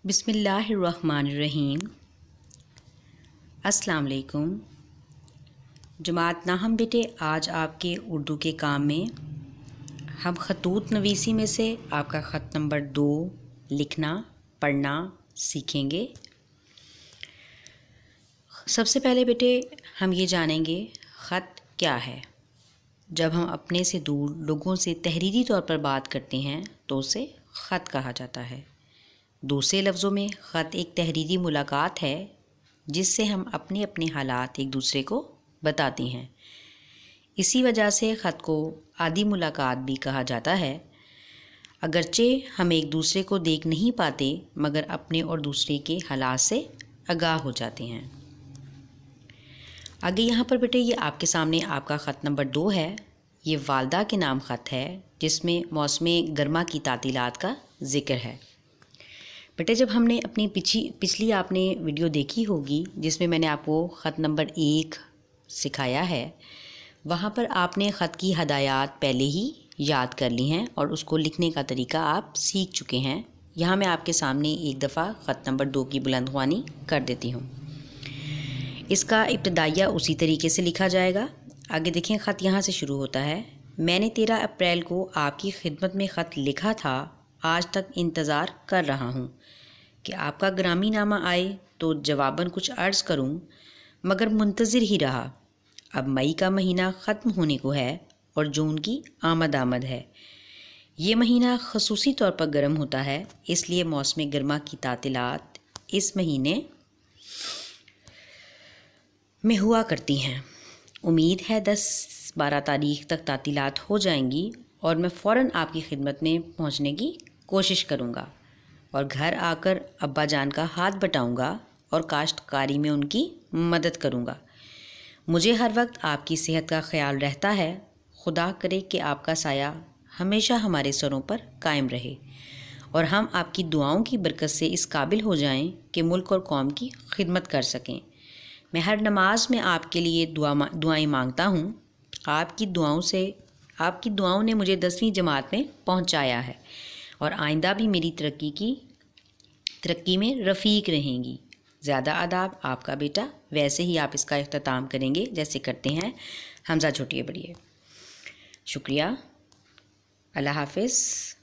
बिस्मिल्लाहिर्रहमानिर्रहीम। अस्सलाम वालेकुम। जमात नाहम बेटे, आज आपके उर्दू के काम में हम ख़तूत नवीसी में से आपका ख़त नंबर 2 लिखना पढ़ना सीखेंगे। सबसे पहले बेटे हम ये जानेंगे ख़त क्या है। जब हम अपने से दूर लोगों से तहरीरी तौर पर बात करते हैं तो उसे ख़त कहा जाता है। दूसरे लफ्ज़ों में ख़त एक तहरीरी मुलाकात है जिससे हम अपने अपने हालात एक दूसरे को बताती हैं। इसी वजह से ख़त को आदी मुलाकात भी कहा जाता है। अगरचे हम एक दूसरे को देख नहीं पाते मगर अपने और दूसरे के हालात से आगाह हो जाते हैं। आगे यहाँ पर बेटे ये आपके सामने आपका ख़त नंबर 2 है। ये वालदा के नाम ख़त है जिसमें मौसम गर्मा की तातीलात का ज़िक्र है। बेटे जब हमने अपनी पिछली आपने वीडियो देखी होगी जिसमें मैंने आपको ख़त नंबर 1 सिखाया है, वहाँ पर आपने ख़त की हदायत पहले ही याद कर ली हैं और उसको लिखने का तरीका आप सीख चुके हैं। यहाँ मैं आपके सामने एक दफ़ा ख़त नंबर 2 की बुलंदख्वानी कर देती हूँ। इसका इब्तदाइया उसी तरीके से लिखा जाएगा। आगे देखें, ख़त यहाँ से शुरू होता है। मैंने 13 अप्रैल को आपकी खिदमत में ख़त लिखा था। आज तक इंतज़ार कर रहा हूँ कि आपका ग्रामी नामा आए तो जवाबन कुछ अर्ज़ करूँ, मगर मुंतज़िर ही रहा। अब मई का महीना ख़त्म होने को है और जून की आमद है। ये महीना ख़ुसूसी तौर पर गर्म होता है, इसलिए मौसम गर्मा की तातीलात इस महीने में हुआ करती हैं। उम्मीद है 10-12 तारीख़ तक तातीलात हो जाएंगी और मैं फ़ौरन आपकी खिदमत में पहुंचने की कोशिश करूंगा और घर आकर अब्बा जान का हाथ बटाऊंगा और काश्तकारी में उनकी मदद करूंगा। मुझे हर वक्त आपकी सेहत का ख्याल रहता है। खुदा करे कि आपका साया हमेशा हमारे सरों पर कायम रहे और हम आपकी दुआओं की बरकत से इस काबिल हो जाएं कि मुल्क और कौम की खिदमत कर सकें। मैं हर नमाज में आपके लिए दुआएं मांगता हूँ। आपकी दुआओं ने मुझे 10वीं जमात में पहुँचाया है और आइंदा भी मेरी तरक्की में रफ़ीक रहेंगी। ज़्यादा आदाब, आपका बेटा। वैसे ही आप इसका इख्तिताम करेंगे जैसे करते हैं। हमज़ा छोटिए बड़िए। शुक्रिया। अल्लाह हाफ़िज़।